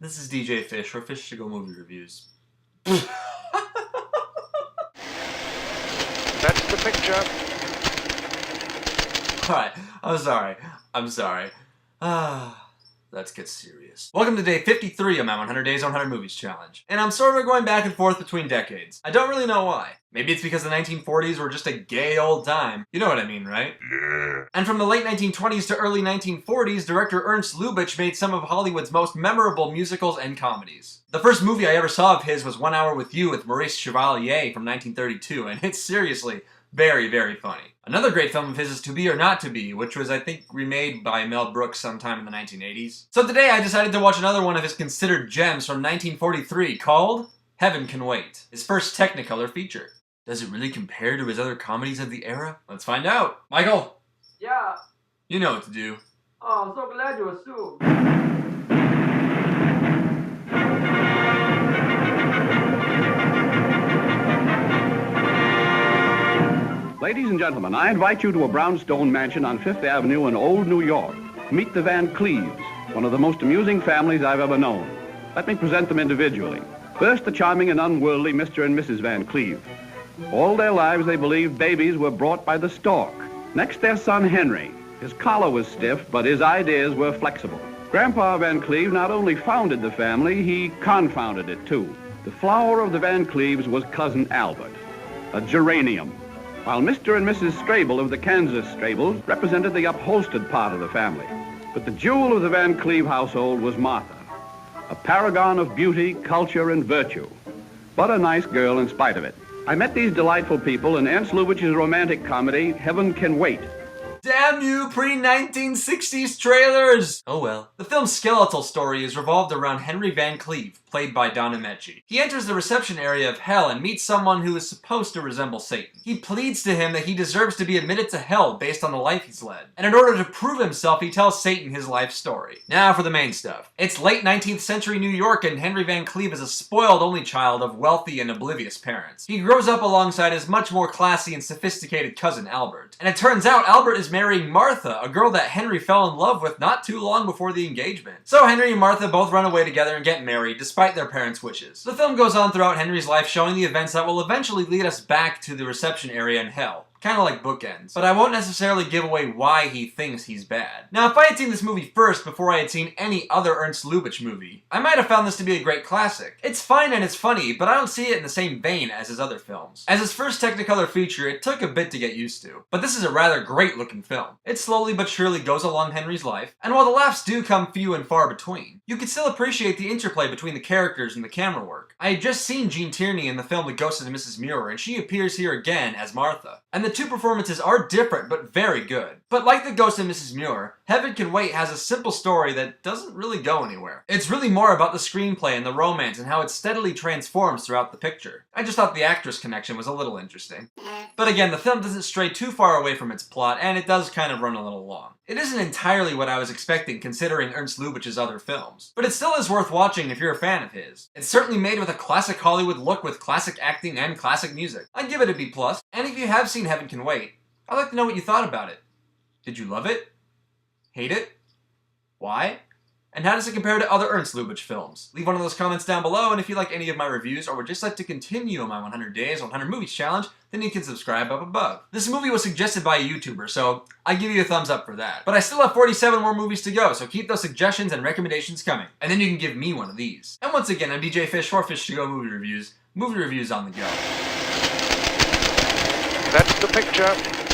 This is DJ Fish, or Fish to Go Movie Reviews. That's the picture. Alright, I'm sorry. Let's get serious. Welcome to day 53 of my 100 Days, 100 Movies challenge. And I'm sort of going back and forth between decades. I don't really know why. Maybe it's because the 1940s were just a gay old time. You know what I mean, right? Yeah. And from the late 1920s to early 1940s, director Ernst Lubitsch made some of Hollywood's most memorable musicals and comedies. The first movie I ever saw of his was 1 Hour with You with Maurice Chevalier from 1932, and it's seriously very, very funny. Another great film of his is To Be or Not to Be, which was, I think, remade by Mel Brooks sometime in the 1980s. So today I decided to watch another one of his considered gems from 1943 called Heaven Can Wait, his first Technicolor feature. Does it really compare to his other comedies of the era? Let's find out. Michael? Yeah. You know what to do. Oh, I'm so glad you assumed. Ladies and gentlemen, I invite you to a brownstone mansion on Fifth Avenue in Old New York. Meet the Van Cleves, one of the most amusing families I've ever known. Let me present them individually. First, the charming and unworldly Mr. and Mrs. Van Cleve. All their lives, they believed babies were brought by the stork. Next, their son, Henry. His collar was stiff, but his ideas were flexible. Grandpa Van Cleve not only founded the family, he confounded it, too. The flower of the Van Cleves was Cousin Albert, a geranium, while Mr. and Mrs. Strable of the Kansas Strables represented the upholstered part of the family. But the jewel of the Van Cleve household was Martha, a paragon of beauty, culture, and virtue, but a nice girl in spite of it. I met these delightful people in Ernst Lubitsch's romantic comedy, Heaven Can Wait. Damn you, pre-1960s trailers! Oh well. The film's skeletal story is revolved around Henry Van Cleve, played by Don Ameche. He enters the reception area of hell and meets someone who is supposed to resemble Satan. He pleads to him that he deserves to be admitted to hell based on the life he's led. And in order to prove himself, he tells Satan his life story. Now for the main stuff. It's late 19th century New York, and Henry Van Cleve is a spoiled only child of wealthy and oblivious parents. He grows up alongside his much more classy and sophisticated cousin Albert. And it turns out Albert is marrying Martha, a girl that Henry fell in love with not too long before the engagement. So Henry and Martha both run away together and get married, despite their parents' wishes. The film goes on throughout Henry's life, showing the events that will eventually lead us back to the reception area in hell. Kinda like bookends. But I won't necessarily give away why he thinks he's bad. Now, if I had seen this movie first before I had seen any other Ernst Lubitsch movie, I might have found this to be a great classic. It's fine and it's funny, but I don't see it in the same vein as his other films. As his first Technicolor feature, it took a bit to get used to. But this is a rather great looking film. It slowly but surely goes along Henry's life, and while the laughs do come few and far between, you can still appreciate the interplay between the characters and the camera work. I had just seen Jean Tierney in the film The Ghost of Mrs. Muir, and she appears here again as Martha. And the two performances are different, but very good. But like The Ghost of Mrs. Muir, Heaven Can Wait has a simple story that doesn't really go anywhere. It's really more about the screenplay and the romance and how it steadily transforms throughout the picture. I just thought the actress connection was a little interesting. But again, the film doesn't stray too far away from its plot, and it does kind of run a little long. It isn't entirely what I was expecting considering Ernst Lubitsch's other films, but it still is worth watching if you're a fan of his. It's certainly made with a classic Hollywood look with classic acting and classic music. I'd give it a B+, and if you have seen Heaven Can Wait, I'd like to know what you thought about it. Did you love it? Hate it? Why? And how does it compare to other Ernst Lubitsch films? Leave one of those comments down below, and if you like any of my reviews or would just like to continue on my 100 Days, 100 Movies challenge, then you can subscribe up above. This movie was suggested by a YouTuber, so I give you a thumbs up for that. But I still have 47 more movies to go, so keep those suggestions and recommendations coming. And then you can give me one of these. And once again, I'm DJ Fish for Fish to Go Movie Reviews on the go. That's the picture.